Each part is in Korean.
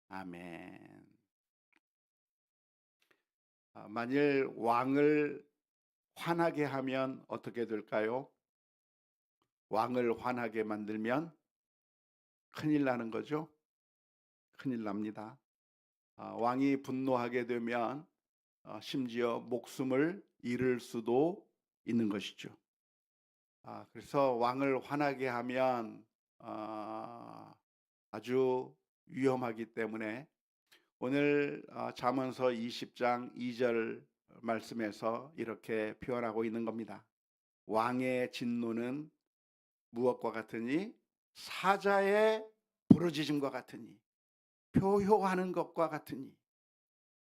아멘. 만일 왕을 화나게 하면 어떻게 될까요? 왕을 화나게 만들면 큰일 나는 거죠. 큰일 납니다. 왕이 분노하게 되면 심지어 목숨을 잃을 수도 있는 것이죠. 그래서 왕을 화나게 하면 아, 아주 위험하기 때문에 오늘 잠언서 20장 2절 말씀에서 이렇게 표현하고 있는 겁니다. 왕의 진노는 무엇과 같으니 사자의 부르짖음과 같으니 표효하는 것과 같으니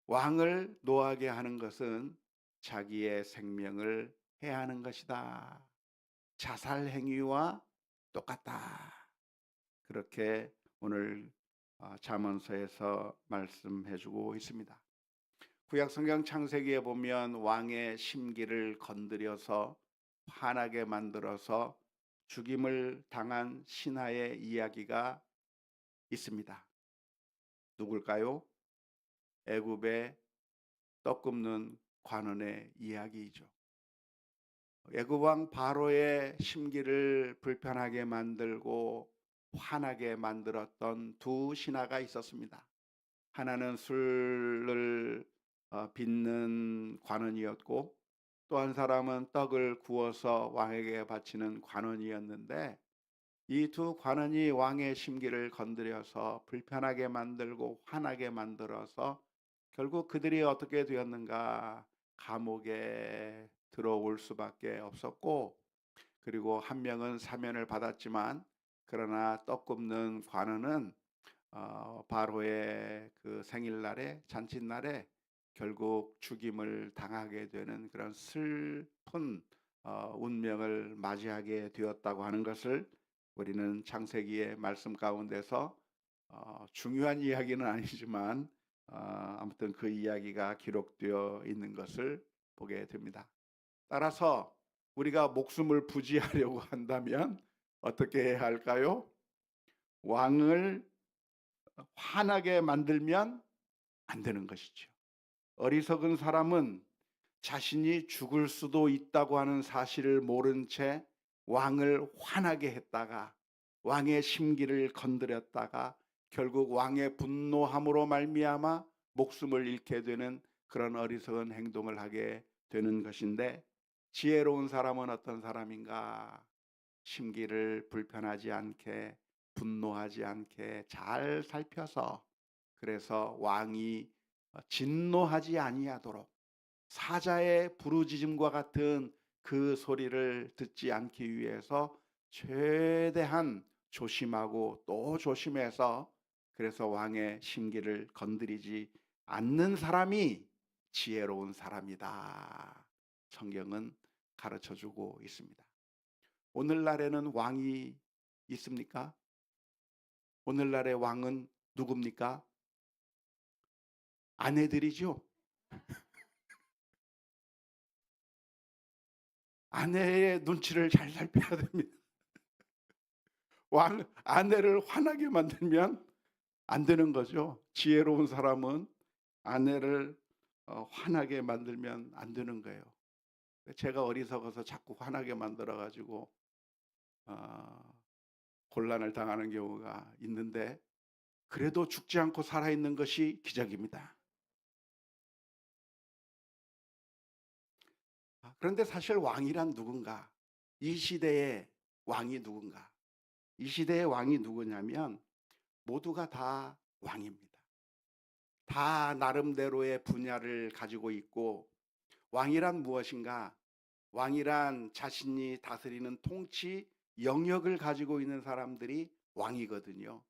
왕을 노하게 하는 것은 자기의 생명을 해하는 것이다. 자살 행위와 똑같다. 그렇게 오늘 잠언서에서 말씀해 주고 있습니다. 구약 성경 창세기에 보면 왕의 심기를 건드려서 화나게 만들어서 죽임을 당한 신하의 이야기가 있습니다. 누굴까요? 애굽의 떡 굽는 관원의 이야기이죠. 애굽 왕 바로의 심기를 불편하게 만들고 화나게 만들었던 두 신하가 있었습니다. 하나는 술을 빚는 관원이었고 또 한 사람은 떡을 구워서 왕에게 바치는 관원이었는데 이 두 관원이 왕의 심기를 건드려서 불편하게 만들고 화나게 만들어서 결국 그들이 어떻게 되었는가? 감옥에 들어올 수밖에 없었고 그리고 한 명은 사면을 받았지만 그러나 떡 굽는 관원은 바로의 그 생일날에 잔칫날에 결국 죽임을 당하게 되는 그런 슬픈 운명을 맞이하게 되었다고 하는 것을 우리는 창세기의 말씀 가운데서 중요한 이야기는 아니지만 아무튼 그 이야기가 기록되어 있는 것을 보게 됩니다. 따라서 우리가 목숨을 부지하려고 한다면 어떻게 해야 할까요? 왕을 화나게 만들면 안 되는 것이죠. 어리석은 사람은 자신이 죽을 수도 있다고 하는 사실을 모른 채 왕을 화나게 했다가 왕의 심기를 건드렸다가 결국 왕의 분노함으로 말미암아 목숨을 잃게 되는 그런 어리석은 행동을 하게 되는 것인데 지혜로운 사람은 어떤 사람인가? 심기를 불편하지 않게 분노하지 않게 잘 살펴서 그래서 왕이 진노하지 아니하도록 사자의 부르짖음과 같은 그 소리를 듣지 않기 위해서 최대한 조심하고 또 조심해서 그래서 왕의 심기를 건드리지 않는 사람이 지혜로운 사람이다. 성경은 가르쳐 주고 있습니다. 오늘날에는 왕이 있습니까? 오늘날의 왕은 누굽니까? 아내들이죠. 아내의 눈치를 잘 살펴야 됩니다. 왕 아내를 화나게 만들면 안 되는 거죠. 지혜로운 사람은 아내를 화나게 만들면 안 되는 거예요. 제가 어리석어서 자꾸 화나게 만들어 가지고 어 곤란을 당하는 경우가 있는데 그래도 죽지 않고 살아 있는 것이 기적입니다. 그런데 사실 왕이란 누군가? 이 시대의 왕이 누군가? 이 시대의 왕이 누구냐면 모두가 다 왕입니다. 다 나름대로의 분야를 가지고 있고 왕이란 무엇인가? 왕이란 자신이 다스리는 통치 영역을 가지고 있는 사람들이 왕이거든요.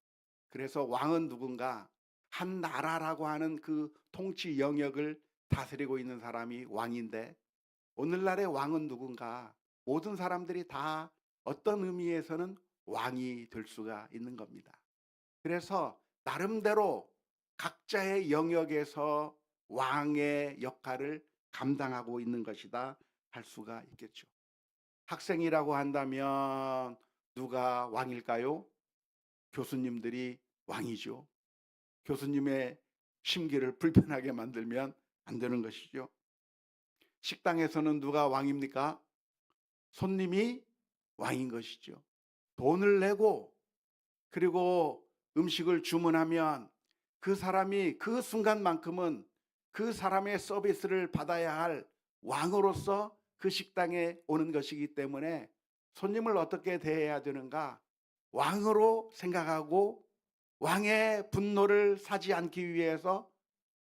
그래서 왕은 누군가? 한 나라라고 하는 그 통치 영역을 다스리고 있는 사람이 왕인데 오늘날의 왕은 누군가? 모든 사람들이 다 어떤 의미에서는 왕이 될 수가 있는 겁니다. 그래서 나름대로 각자의 영역에서 왕의 역할을 감당하고 있는 것이다 할 수가 있겠죠. 학생이라고 한다면 누가 왕일까요? 교수님들이 왕이죠. 교수님의 심기를 불편하게 만들면 안 되는 것이죠. 식당에서는 누가 왕입니까? 손님이 왕인 것이죠. 돈을 내고 그리고 음식을 주문하면 그 사람이 그 순간만큼은 그 사람의 서비스를 받아야 할 왕으로서 그 식당에 오는 것이기 때문에 손님을 어떻게 대해야 되는가? 왕으로 생각하고 왕의 분노를 사지 않기 위해서,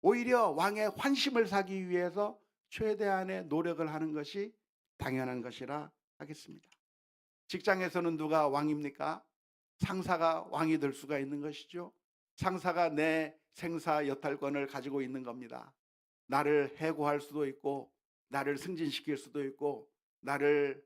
오히려 왕의 환심을 사기 위해서 최대한의 노력을 하는 것이 당연한 것이라 하겠습니다. 직장에서는 누가 왕입니까? 상사가 왕이 될 수가 있는 것이죠. 상사가 내 생사 여탈권을 가지고 있는 겁니다. 나를 해고할 수도 있고, 나를 승진시킬 수도 있고, 나를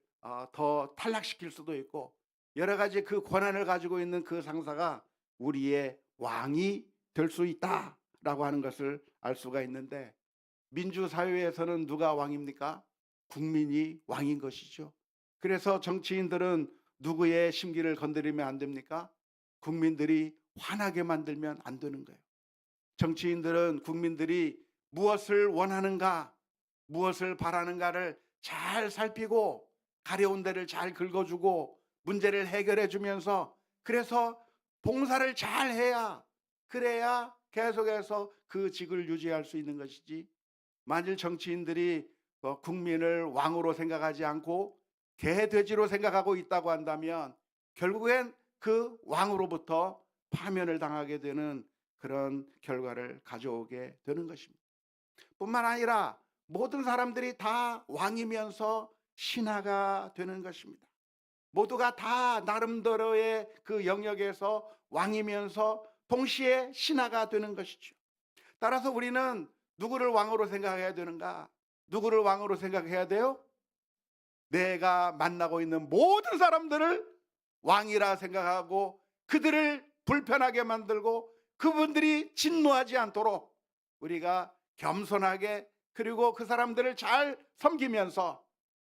더 탈락시킬 수도 있고, 여러 가지 그 권한을 가지고 있는 그 상사가 우리의 왕이 될 수 있다라고 하는 것을 알 수가 있는데, 민주사회에서는 누가 왕입니까? 국민이 왕인 것이죠. 그래서 정치인들은 누구의 심기를 건드리면 안 됩니까? 국민들이 화나게 만들면 안 되는 거예요. 정치인들은 국민들이 무엇을 원하는가, 무엇을 바라는가를 잘 살피고 가려운 데를 잘 긁어주고 문제를 해결해 주면서, 그래서 봉사를 잘 해야, 그래야 계속해서 그 직을 유지할 수 있는 것이지, 만일 정치인들이 국민을 왕으로 생각하지 않고 개돼지로 생각하고 있다고 한다면 결국엔 그 왕으로부터 파면을 당하게 되는 그런 결과를 가져오게 되는 것입니다. 뿐만 아니라 모든 사람들이 다 왕이면서 신하가 되는 것입니다. 모두가 다 나름대로의 그 영역에서 왕이면서 동시에 신하가 되는 것이죠. 따라서 우리는 누구를 왕으로 생각해야 되는가? 누구를 왕으로 생각해야 돼요? 내가 만나고 있는 모든 사람들을 왕이라 생각하고 그들을 불편하게 만들고 그분들이 진노하지 않도록 우리가 겸손하게, 그리고 그 사람들을 잘 섬기면서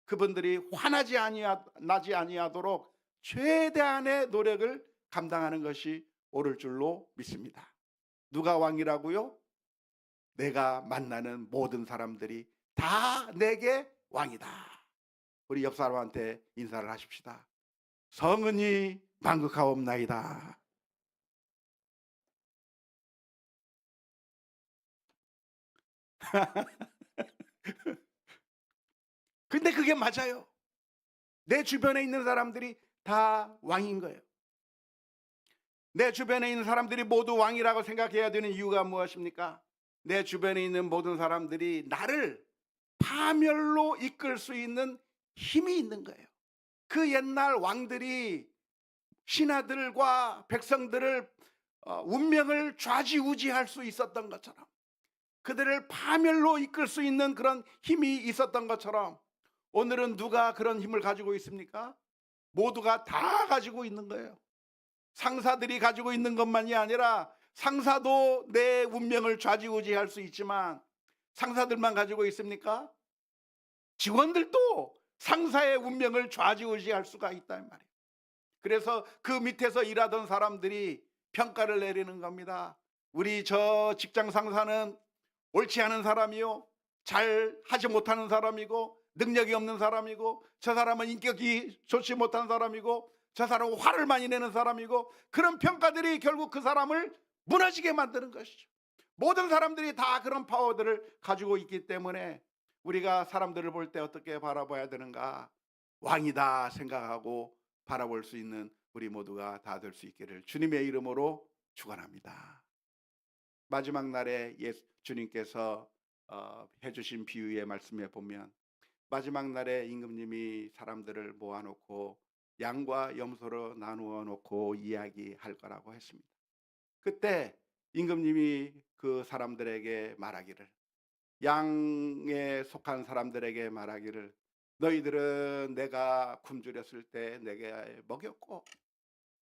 그분들이 화나지 아니하도록 최대한의 노력을 감당하는 것이 옳을 줄로 믿습니다. 누가 왕이라고요? 내가 만나는 모든 사람들이 다 내게 왕이다. 우리 옆 사람한테 인사를 하십시다. 성은이 만극하옵나이다. 근데 그게 맞아요. 내 주변에 있는 사람들이 다 왕인 거예요. 내 주변에 있는 사람들이 모두 왕이라고 생각해야 되는 이유가 무엇입니까? 내 주변에 있는 모든 사람들이 나를 파멸로 이끌 수 있는 힘이 있는 거예요. 그 옛날 왕들이 신하들과 백성들을 운명을 좌지우지할 수 있었던 것처럼, 그들을 파멸로 이끌 수 있는 그런 힘이 있었던 것처럼, 오늘은 누가 그런 힘을 가지고 있습니까? 모두가 다 가지고 있는 거예요. 상사들이 가지고 있는 것만이 아니라, 상사도 내 운명을 좌지우지할 수 있지만 상사들만 가지고 있습니까? 직원들도 상사의 운명을 좌지우지할 수가 있단 말이에요. 그래서 그 밑에서 일하던 사람들이 평가를 내리는 겁니다. 우리 저 직장 상사는 옳지 않은 사람이요, 잘 하지 못하는 사람이고, 능력이 없는 사람이고, 저 사람은 인격이 좋지 못한 사람이고, 저 사람은 화를 많이 내는 사람이고, 그런 평가들이 결국 그 사람을 무너지게 만드는 것이죠. 모든 사람들이 다 그런 파워들을 가지고 있기 때문에 우리가 사람들을 볼 때 어떻게 바라봐야 되는가? 왕이다 생각하고 바라볼 수 있는 우리 모두가 다 될 수 있기를 주님의 이름으로 축원합니다. 마지막 날에 주님께서 해주신 비유의 말씀에 보면, 마지막 날에 임금님이 사람들을 모아놓고 양과 염소로 나누어 놓고 이야기할 거라고 했습니다. 그때 임금님이 그 사람들에게 말하기를, 양에 속한 사람들에게 말하기를, 너희들은 내가 굶주렸을 때 내게 먹였고,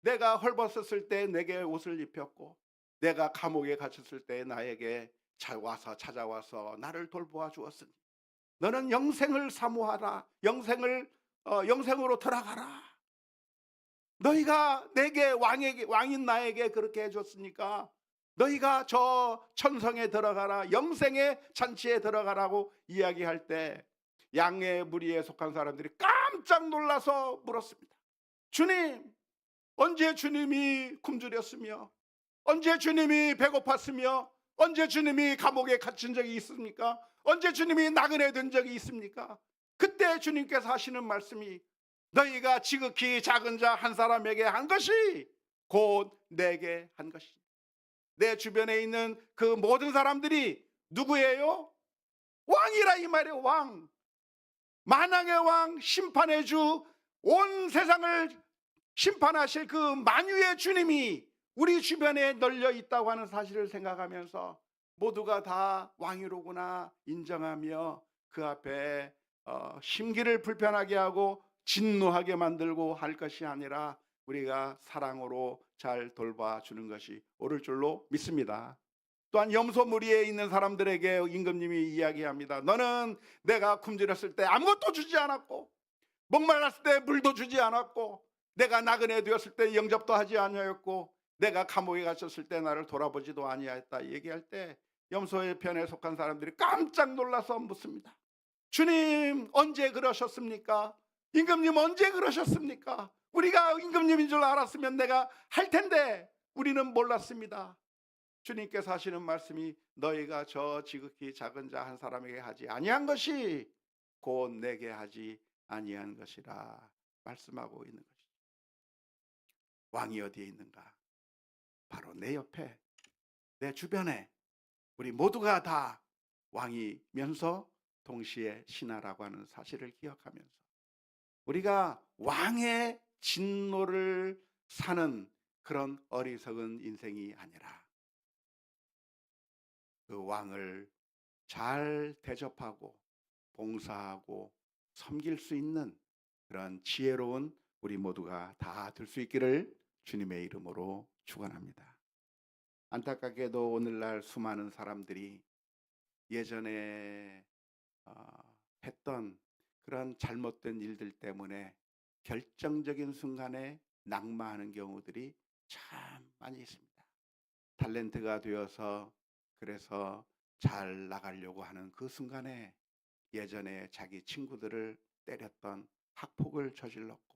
내가 헐벗었을 때 내게 옷을 입혔고, 내가 감옥에 갇혔을 때 나에게 찾아와서 나를 돌보아 주었으니 너는 영생을 사모하라. 영생으로 돌아가라. 너희가 내게 왕인 나에게 그렇게 해줬으니까 너희가 저 천성에 들어가라, 영생의 잔치에 들어가라고 이야기할 때 양의 무리에 속한 사람들이 깜짝 놀라서 물었습니다. 주님, 언제 주님이 굶주렸으며, 언제 주님이 배고팠으며, 언제 주님이 감옥에 갇힌 적이 있습니까? 언제 주님이 나그네 된 적이 있습니까? 그때 주님께서 하시는 말씀이 너희가 지극히 작은 자 한 사람에게 한 것이 곧 내게 한 것이다. 내 주변에 있는 그 모든 사람들이 누구예요? 왕이라 이 말이에요. 왕. 만왕의 왕, 심판의 주, 온 세상을 심판하실 그 만유의 주님이 우리 주변에 널려 있다고 하는 사실을 생각하면서 모두가 다 왕이로구나 인정하며 그 앞에 심기를 불편하게 하고 진노하게 만들고 할 것이 아니라 우리가 사랑으로 잘 돌봐주는 것이 옳을 줄로 믿습니다. 또한 염소 무리에 있는 사람들에게 임금님이 이야기합니다. 너는 내가 굶주렸을 때 아무것도 주지 않았고, 목말랐을 때 물도 주지 않았고, 내가 나그네 되었을 때 영접도 하지 아니하였고, 내가 감옥에 갇혔을 때 나를 돌아보지도 아니하였다 얘기할 때 염소의 편에 속한 사람들이 깜짝 놀라서 묻습니다. 주님, 언제 그러셨습니까? 임금님, 언제 그러셨습니까? 우리가 임금님인 줄 알았으면 내가 할 텐데 우리는 몰랐습니다. 주님께서 하시는 말씀이 너희가 저 지극히 작은 자 한 사람에게 하지 아니한 것이 곧 내게 하지 아니한 것이라 말씀하고 있는 것이죠. 왕이 어디에 있는가? 바로 내 옆에, 내 주변에 우리 모두가 다 왕이면서 동시에 신하라고 하는 사실을 기억하면서 우리가 왕의 진노를 사는 그런 어리석은 인생이 아니라 그 왕을 잘 대접하고 봉사하고 섬길 수 있는 그런 지혜로운 우리 모두가 다 될 수 있기를 주님의 이름으로 축원합니다. 안타깝게도 오늘날 수많은 사람들이 예전에 했던 그런 잘못된 일들 때문에 결정적인 순간에 낙마하는 경우들이 참 많이 있습니다. 탤런트가 되어서 그래서 잘 나가려고 하는 그 순간에 예전에 자기 친구들을 때렸던 학폭을 저질렀고,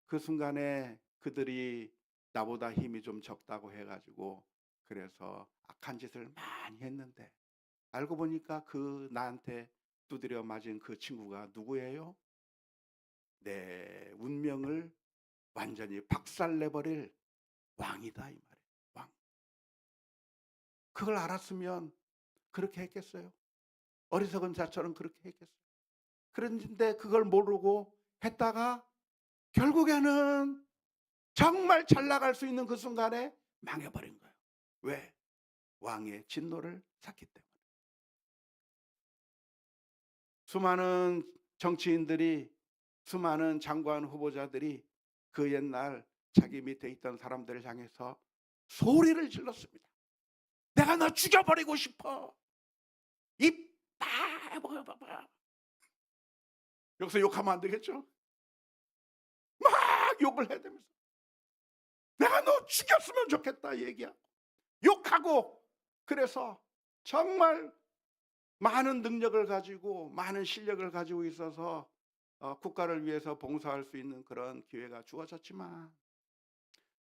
그 순간에 그들이 나보다 힘이 좀 적다고 해가지고 그래서 악한 짓을 많이 했는데 알고 보니까 그 나한테 두드려 맞은 그 친구가 누구예요? 내 운명을 완전히 박살내버릴 왕이다 이 말이에요. 왕. 그걸 알았으면 그렇게 했겠어요? 어리석은 자처럼 그렇게 했겠어요? 그런데 그걸 모르고 했다가 결국에는 정말 잘 나갈 수 있는 그 순간에 망해버린 거예요. 왜? 왕의 진노를 샀기 때문에. 수많은 정치인들이, 수많은 장관 후보자들이 그 옛날 자기 밑에 있던 사람들을 향해서 소리를 질렀습니다. 내가 너 죽여버리고 싶어. 이 바보야. 여기서 욕하면 안 되겠죠? 막 욕을 해대면서 내가 너 죽였으면 좋겠다 얘기하고 욕하고, 그래서 정말 많은 능력을 가지고 많은 실력을 가지고 있어서 국가를 위해서 봉사할 수 있는 그런 기회가 주어졌지만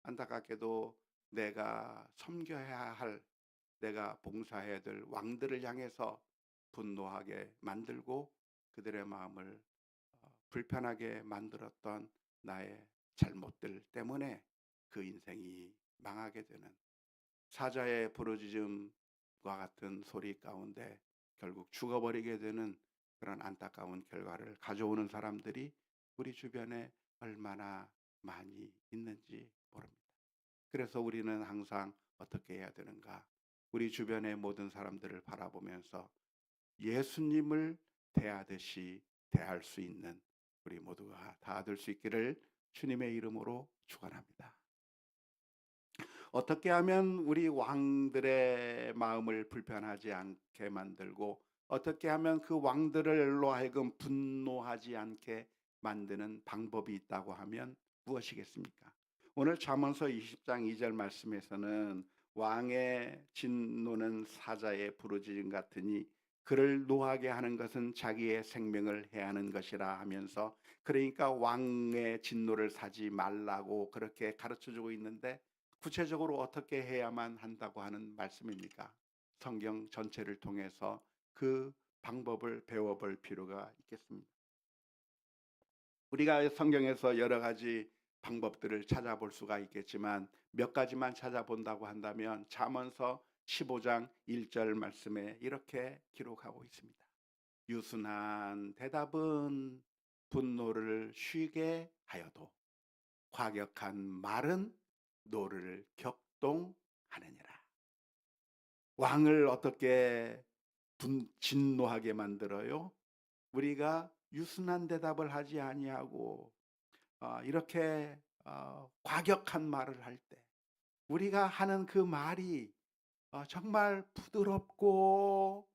안타깝게도 내가 섬겨야 할, 내가 봉사해야 될 왕들을 향해서 분노하게 만들고 그들의 마음을 불편하게 만들었던 나의 잘못들 때문에 그 인생이 망하게 되는, 사자의 부르짖음과 같은 소리 가운데 결국 죽어버리게 되는 그런 안타까운 결과를 가져오는 사람들이 우리 주변에 얼마나 많이 있는지 모릅니다. 그래서 우리는 항상 어떻게 해야 되는가? 우리 주변의 모든 사람들을 바라보면서 예수님을 대하듯이 대할 수 있는 우리 모두가 다 될 수 있기를 주님의 이름으로 축원합니다. 어떻게 하면 우리 왕들의 마음을 불편하지 않게 만들고 어떻게 하면 그 왕들로 하여금 분노하지 않게 만드는 방법이 있다고 하면 무엇이겠습니까? 오늘 잠언서 20장 2절 말씀에서는 왕의 진노는 사자의 부르짖음 같으니 그를 노하게 하는 것은 자기의 생명을 해하는 것이라 하면서, 그러니까 왕의 진노를 사지 말라고 그렇게 가르쳐 주고 있는데, 구체적으로 어떻게 해야만 한다고 하는 말씀입니까? 성경 전체를 통해서 그 방법을 배워볼 필요가 있겠습니다. 우리가 성경에서 여러 가지 방법들을 찾아볼 수가 있겠지만 몇 가지만 찾아본다고 한다면 잠언서 15장 1절 말씀에 이렇게 기록하고 있습니다. 유순한 대답은 분노를 쉬게 하여도 과격한 말은 노를 격동하느니라. 왕을 어떻게 진노하게 만들어요? 우리가 유순한 대답을 하지 아니하고 이렇게 과격한 말을 할 때, 우리가 하는 그 말이 정말 부드럽고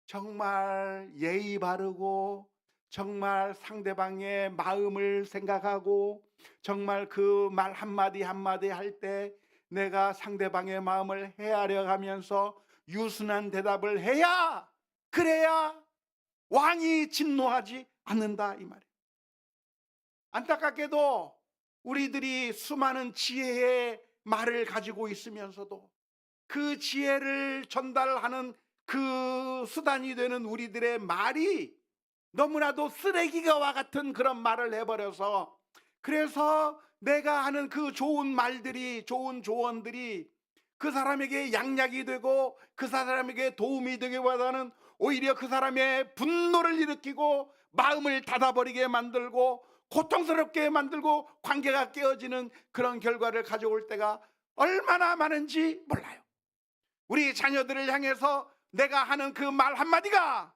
정말 예의 바르고 정말 상대방의 마음을 생각하고 정말 그 말 한마디 한마디 할 때 내가 상대방의 마음을 헤아려 가면서 유순한 대답을 해야, 그래야 왕이 진노하지 않는다 이 말이에요. 안타깝게도 우리들이 수많은 지혜의 말을 가지고 있으면서도 그 지혜를 전달하는 그 수단이 되는 우리들의 말이 너무나도 쓰레기와 같은 그런 말을 해버려서, 그래서 내가 하는 그 좋은 말들이, 좋은 조언들이 그 사람에게 양약이 되고 그 사람에게 도움이 되기보다는 오히려 그 사람의 분노를 일으키고 마음을 닫아버리게 만들고 고통스럽게 만들고 관계가 깨어지는 그런 결과를 가져올 때가 얼마나 많은지 몰라요. 우리 자녀들을 향해서 내가 하는 그 말 한마디가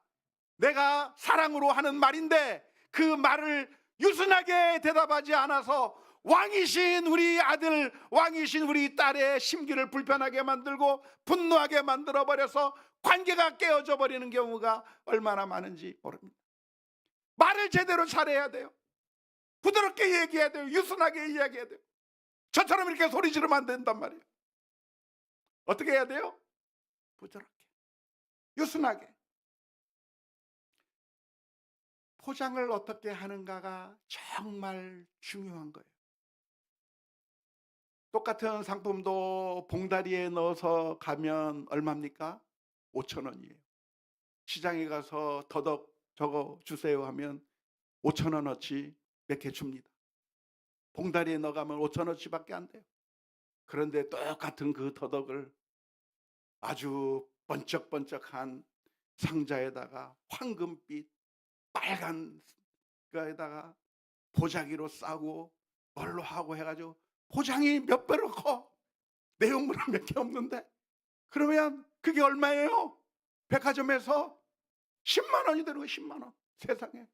내가 사랑으로 하는 말인데 그 말을 유순하게 대답하지 않아서 왕이신 우리 아들, 왕이신 우리 딸의 심기를 불편하게 만들고 분노하게 만들어버려서 관계가 깨어져 버리는 경우가 얼마나 많은지 모릅니다. 말을 제대로 잘해야 돼요. 부드럽게 얘기해야 돼요. 유순하게 이야기해야 돼요. 저처럼 이렇게 소리 지르면 안 된단 말이에요. 어떻게 해야 돼요? 부드럽게, 유순하게. 포장을 어떻게 하는가가 정말 중요한 거예요. 똑같은 상품도 봉다리에 넣어서 가면 얼마입니까? 5,000원이에요. 시장에 가서 더덕 저거 주세요 하면 5,000원어치 몇 개 줍니다. 봉다리에 넣어가면 5,000원어치밖에 안 돼요. 그런데 똑같은 그 더덕을 아주 번쩍번쩍한 상자에다가 황금빛 빨간 거에다가 보자기로 싸고 뭘로 하고 해가지고 포장이 몇 배로 커. 내용물은 몇 개 없는데 그러면 그게 얼마예요? 백화점에서 10만 원이 되는 거예요. 10만 원. 세상에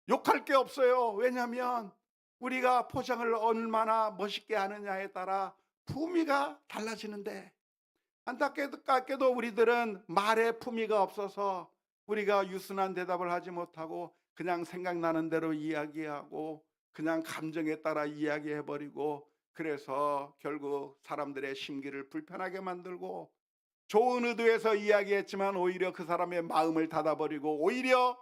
욕할 게 없어요. 왜냐하면 우리가 포장을 얼마나 멋있게 하느냐에 따라 품위가 달라지는데, 안타깝게도 우리들은 말에 품위가 없어서 우리가 유순한 대답을 하지 못하고 그냥 생각나는 대로 이야기하고 그냥 감정에 따라 이야기해버리고, 그래서 결국 사람들의 심기를 불편하게 만들고 좋은 의도에서 이야기했지만 오히려 그 사람의 마음을 닫아버리고 오히려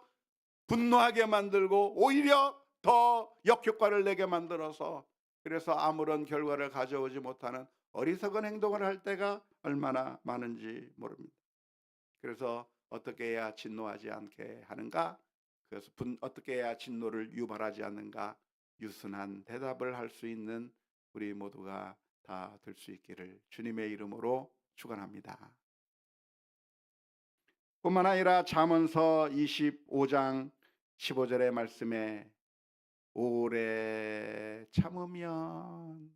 분노하게 만들고 오히려 더 역효과를 내게 만들어서, 그래서 아무런 결과를 가져오지 못하는 어리석은 행동을 할 때가 얼마나 많은지 모릅니다. 그래서 어떻게 해야 진노하지 않게 하는가? 그래서 어떻게 해야 진노를 유발하지 않는가? 유순한 대답을 할 수 있는 우리 모두가 다 될 수 있기를 주님의 이름으로 축원합니다. 뿐만 아니라 잠언서 25장 15절의 말씀에 오래 참으면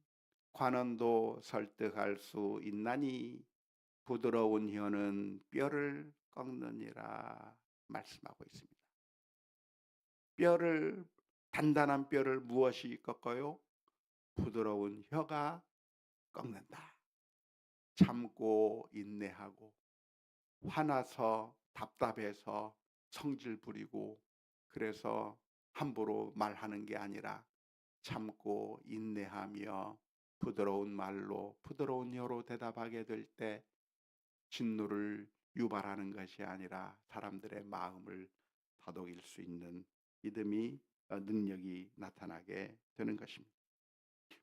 관원도 설득할 수 있나니 부드러운 혀는 뼈를 꺾느니라 말씀하고 있습니다. 단단한 뼈를 무엇이 꺾어요? 부드러운 혀가 꺾는다. 참고 인내하고 화나서 답답해서 성질 부리고 그래서 함부로 말하는 게 아니라 참고 인내하며 부드러운 말로 부드러운 혀로 대답하게 될 때 진노를 유발하는 것이 아니라 사람들의 마음을 다독일 수 있는 믿음이 능력이 나타나게 되는 것입니다.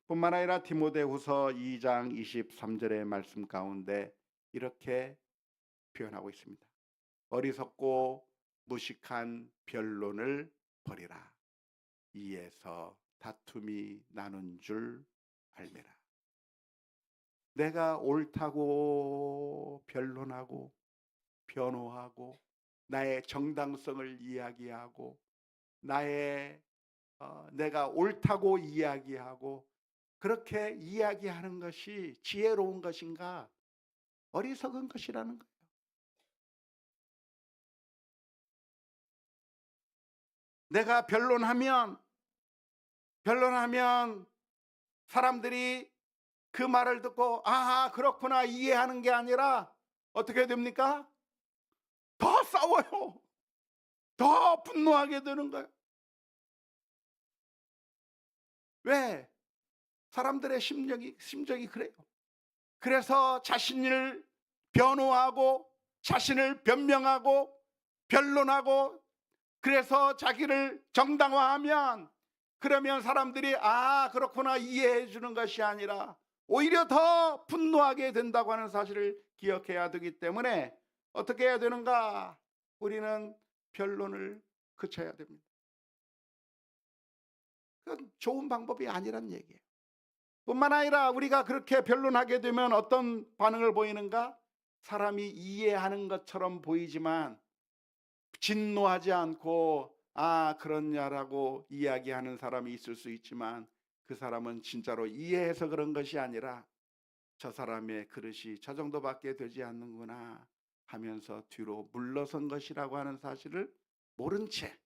뿐만 아니라 디모데후서 2장 23절의 말씀 가운데 이렇게 표현하고 있습니다. 어리석고 무식한 변론을 버리라. 이에서 다툼이 나는 줄 알매라. 내가 옳다고 변론하고 변호하고 나의 정당성을 이야기하고 내가 옳다고 이야기하고 그렇게 이야기하는 것이 지혜로운 것인가? 어리석은 것이라는 거예요. 내가 변론하면 사람들이 그 말을 듣고 아 그렇구나 이해하는 게 아니라 어떻게 됩니까? 더 싸워요. 더 분노하게 되는 거예요. 왜? 사람들의 심정이 그래요. 그래서 자신을 변호하고 자신을 변명하고 변론하고 그래서 자기를 정당화하면 그러면 사람들이 아 그렇구나 이해해 주는 것이 아니라 오히려 더 분노하게 된다고 하는 사실을 기억해야 되기 때문에 어떻게 해야 되는가? 우리는 변론을 그쳐야 됩니다. 그건 좋은 방법이 아니란 얘기예요. 뿐만 아니라 우리가 그렇게 변론하게 되면 어떤 반응을 보이는가? 사람이 이해하는 것처럼 보이지만 진노하지 않고 아 그렇냐라고 이야기하는 사람이 있을 수 있지만 그 사람은 진짜로 이해해서 그런 것이 아니라 저 사람의 그릇이 저 정도밖에 되지 않는구나 하면서 뒤로 물러선 것이라고 하는 사실을 모른 채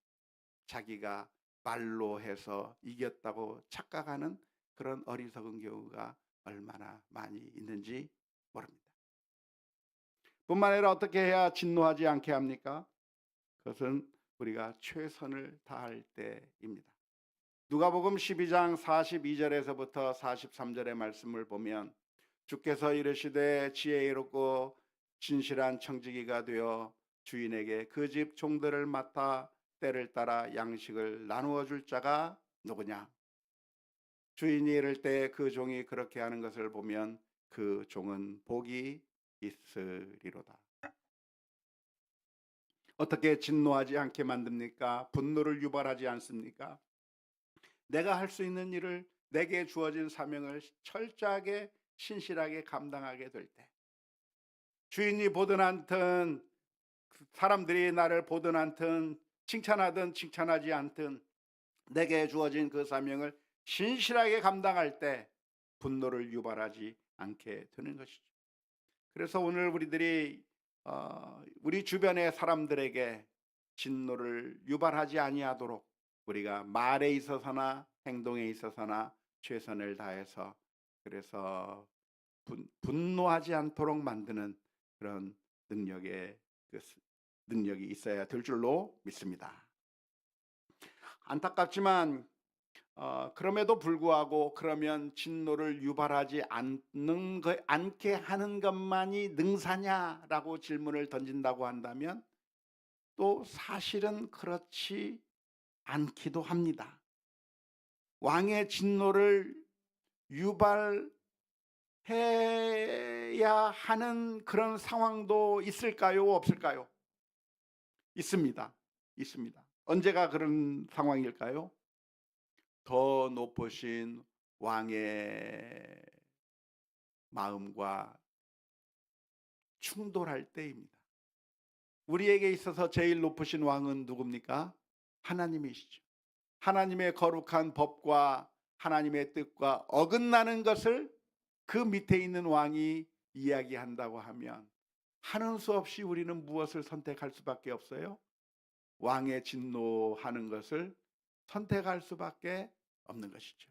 자기가 말로 해서 이겼다고 착각하는 그런 어리석은 경우가 얼마나 많이 있는지 모릅니다. 뿐만 아니라 어떻게 해야 진노하지 않게 합니까? 그것은 우리가 최선을 다할 때입니다. 누가복음 12장 42절에서부터 43절의 말씀을 보면 주께서 이르시되 지혜롭고 진실한 청지기가 되어 주인에게 그 집 종들을 맡아 때를 따라 양식을 나누어 줄 자가 누구냐? 주인이 이를 때 그 종이 그렇게 하는 것을 보면 그 종은 복이 있으리로다. 어떻게 진노하지 않게 만듭니까? 분노를 유발하지 않습니까? 내가 할 수 있는 일을 내게 주어진 사명을 철저하게 신실하게 감당하게 될 때 주인이 보든 않든 사람들이 나를 보든 않든 칭찬하든 칭찬하지 않든 내게 주어진 그 사명을 신실하게 감당할 때 분노를 유발하지 않게 되는 것이죠. 그래서 오늘 우리들이 우리 주변의 사람들에게 진노를 유발하지 아니하도록 우리가 말에 있어서나 행동에 있어서나 최선을 다해서 그래서 분노하지 않도록 만드는 그런 능력이 있어야 될 줄로 믿습니다. 안타깝지만 그럼에도 불구하고 그러면 진노를 유발하지 않게 하는 것만이 능사냐라고 질문을 던진다고 한다면 또 사실은 그렇지 않기도 합니다. 왕의 진노를 유발해야 하는 그런 상황도 있을까요? 없을까요? 있습니다. 언제가 그런 상황일까요? 더 높으신 왕의 마음과 충돌할 때입니다. 우리에게 있어서 제일 높으신 왕은 누굽니까? 하나님이시죠. 하나님의 거룩한 법과 하나님의 뜻과 어긋나는 것을 그 밑에 있는 왕이 이야기한다고 하면 하는 수 없이 우리는 무엇을 선택할 수밖에 없어요? 왕의 진노하는 것을 선택할 수밖에 없는 것이죠.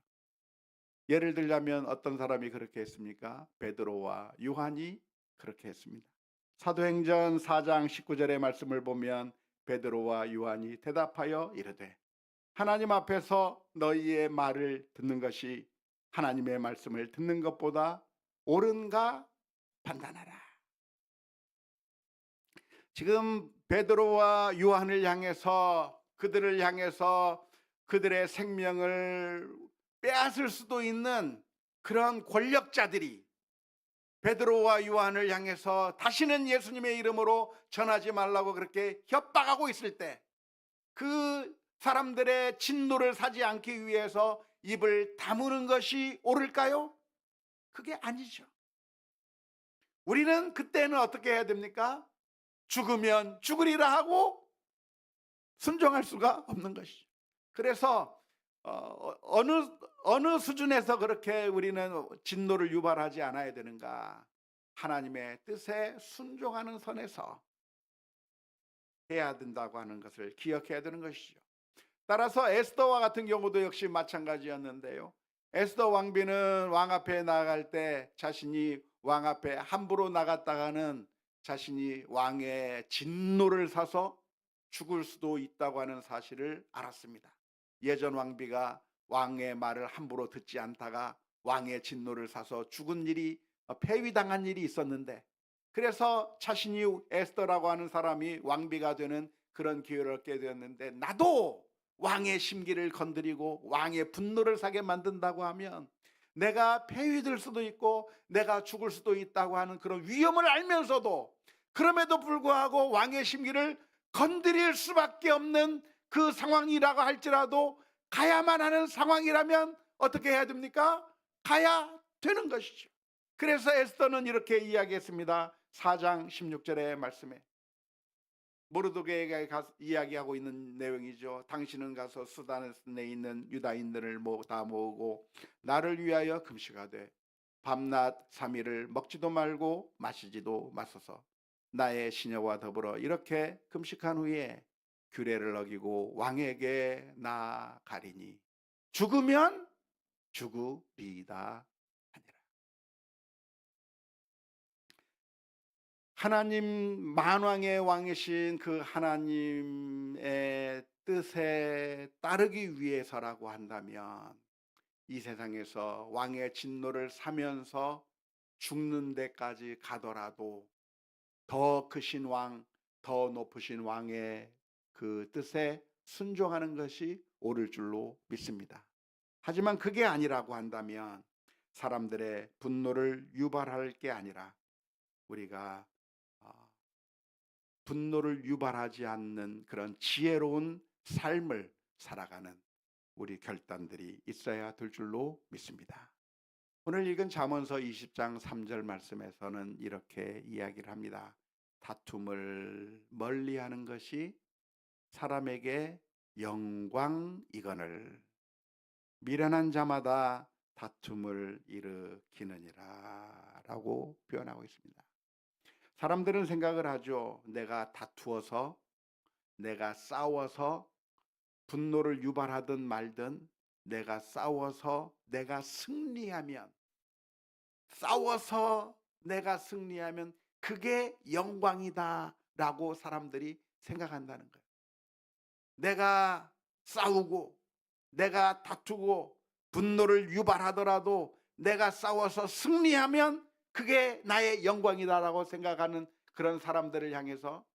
예를 들자면 어떤 사람이 그렇게 했습니까? 베드로와 요한이 그렇게 했습니다. 사도행전 4장 19절의 말씀을 보면 베드로와 요한이 대답하여 이르되 하나님 앞에서 너희의 말을 듣는 것이 하나님의 말씀을 듣는 것보다 옳은가 판단하라. 지금 베드로와 요한을 향해서, 그들을 향해서 그들의 생명을 빼앗을 수도 있는 그런 권력자들이 베드로와 요한을 향해서 다시는 예수님의 이름으로 전하지 말라고 그렇게 협박하고 있을 때, 그 사람들의 진노를 사지 않기 위해서 입을 다무는 것이 옳을까요? 그게 아니죠. 우리는 그때는 어떻게 해야 됩니까? 죽으면 죽으리라 하고 순종할 수가 없는 것이죠. 그래서 어느 수준에서 그렇게 우리는 진노를 유발하지 않아야 되는가? 하나님의 뜻에 순종하는 선에서 해야 된다고 하는 것을 기억해야 되는 것이죠. 따라서 에스더와 같은 경우도 역시 마찬가지였는데요. 에스더 왕비는 왕 앞에 나갈 때 자신이 왕 앞에 함부로 나갔다가는 자신이 왕의 진노를 사서 죽을 수도 있다고 하는 사실을 알았습니다. 예전 왕비가 왕의 말을 함부로 듣지 않다가 왕의 진노를 사서 죽은 일이, 폐위당한 일이 있었는데, 그래서 자신이, 에스더라고 하는 사람이 왕비가 되는 그런 기회를 얻게 되었는데, 나도 왕의 심기를 건드리고 왕의 분노를 사게 만든다고 하면 내가 폐위될 수도 있고 내가 죽을 수도 있다고 하는 그런 위험을 알면서도, 그럼에도 불구하고 왕의 심기를 건드릴 수밖에 없는 그 상황이라고 할지라도 가야만 하는 상황이라면 어떻게 해야 됩니까? 가야 되는 것이죠. 그래서 에스더는 이렇게 이야기했습니다. 4장 16절의 말씀에 모르드게가 이야기하고 있는 내용이죠. 당신은 가서 수단에 있는 유다인들을 다 모으고 나를 위하여 금식하되 밤낮 3일을 먹지도 말고 마시지도 마소서. 나의 시녀와 더불어 이렇게 금식한 후에 규례를 어기고 왕에게 나아가리니 죽으면 죽으리이다 하니라. 하나님, 만왕의 왕이신 그 하나님의 뜻에 따르기 위해서라고 한다면 이 세상에서 왕의 진노를 사면서 죽는 데까지 가더라도 더 크신 왕, 더 높으신 왕의 그 뜻에 순종하는 것이 옳을 줄로 믿습니다. 하지만 그게 아니라고 한다면 사람들의 분노를 유발할 게 아니라 우리가 분노를 유발하지 않는 그런 지혜로운 삶을 살아가는 우리 결단들이 있어야 될 줄로 믿습니다. 오늘 읽은 잠언서 20장 3절 말씀에서는 이렇게 이야기를 합니다. 다툼을 멀리하는 것이 사람에게 영광이거늘 미련한 자마다 다툼을 일으키느니라 라고 표현하고 있습니다. 사람들은 생각을 하죠. 내가 다투어서, 내가 싸워서 분노를 유발하든 말든 내가 싸워서 내가 승리하면, 싸워서 내가 승리하면 그게 영광이다 라고 사람들이 생각한다는 거예요. 내가 싸우고 내가 다투고 분노를 유발하더라도 내가 싸워서 승리하면 그게 나의 영광이다라고 생각하는 그런 사람들을 향해서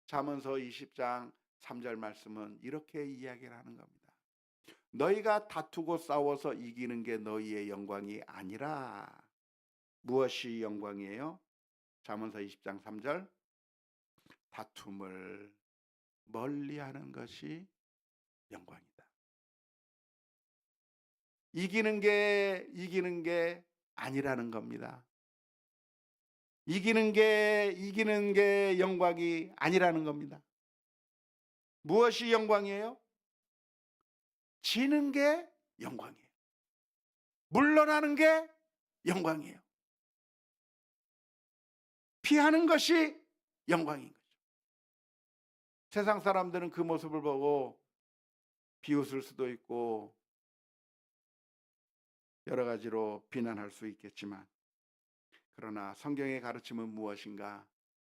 잠언서 20장 3절 말씀은 이렇게 이야기를 하는 겁니다. 너희가 다투고 싸워서 이기는 게 너희의 영광이 아니라 무엇이 영광이에요? 잠언서 20장 3절 다툼을 멀리하는 것이 영광이다. 이기는 게 아니라는 겁니다. 이기는 게 영광이 아니라는 겁니다. 무엇이 영광이에요? 지는 게 영광이에요. 물러나는 게 영광이에요. 피하는 것이 영광인 거죠. 세상 사람들은 그 모습을 보고 비웃을 수도 있고 여러 가지로 비난할 수 있겠지만, 그러나 성경의 가르침은 무엇인가?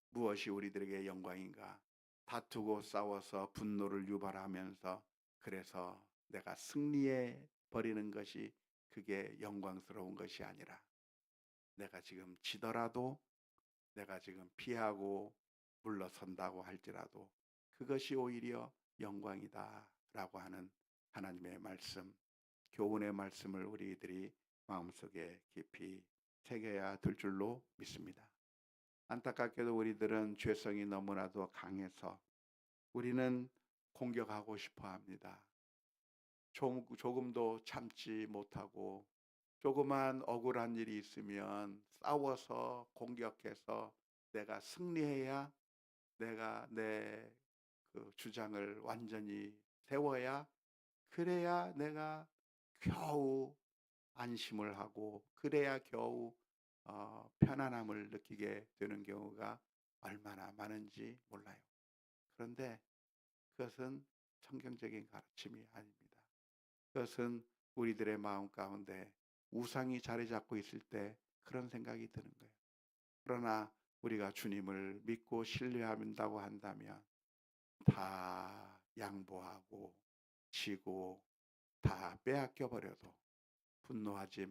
무엇이 우리들에게 영광인가? 다투고 싸워서 분노를 유발하면서 그래서 내가 승리해 버리는 것이 그게 영광스러운 것이 아니라 내가 지금 지더라도 내가 지금 피하고 물러선다고 할지라도 그것이 오히려 영광이다라고 하는 하나님의 말씀, 교훈의 말씀을 우리들이 마음속에 깊이 새겨야 될 줄로 믿습니다. 안타깝게도 우리들은 죄성이 너무나도 강해서 우리는 공격하고 싶어 합니다. 조금도 참지 못하고 조그만 억울한 일이 있으면 싸워서 공격해서 내가 승리해야 내가 내 그 주장을 완전히 세워야 그래야 내가 겨우 안심을 하고 그래야 겨우 편안함을 느끼게 되는 경우가 얼마나 많은지 몰라요. 그런데 그것은 성경적인 가르침이 아닙니다. 그것은 우리들의 마음 가운데 우상이 자리 잡고 있을 때 그런 생각이 드는 거예요. 그러나 우리가 주님을 믿고 신뢰한다고 한다면 다 양보하고 지고 다 빼앗겨 버려도 분노하지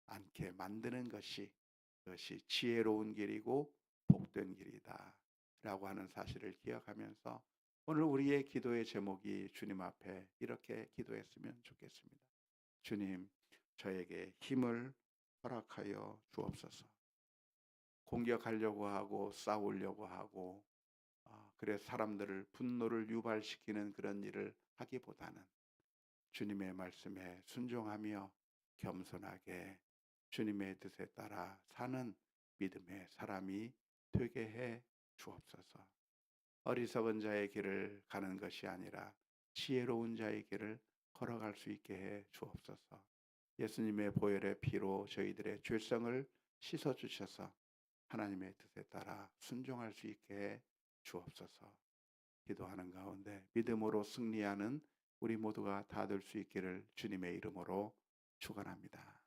않게 만드는 것이 그것이 지혜로운 길이고 복된 길이다라고 하는 사실을 기억하면서 오늘 우리의 기도의 제목이 주님 앞에 이렇게 기도했으면 좋겠습니다. 주님, 저에게 힘을 허락하여 주옵소서. 공격하려고 하고 싸우려고 하고 그래 사람들을 분노를 유발시키는 그런 일을 하기보다는 주님의 말씀에 순종하며 겸손하게 주님의 뜻에 따라 사는 믿음의 사람이 되게 해 주옵소서. 어리석은 자의 길을 가는 것이 아니라 지혜로운 자의 길을 걸어갈 수 있게 해 주옵소서. 예수님의 보혈의 피로 저희들의 죄성을 씻어 주셔서 하나님의 뜻에 따라 순종할 수 있게 해 주옵소서. 기도하는 가운데 믿음으로 승리하는 우리 모두가 다 될 수 있기를 주님의 이름으로 축원합니다.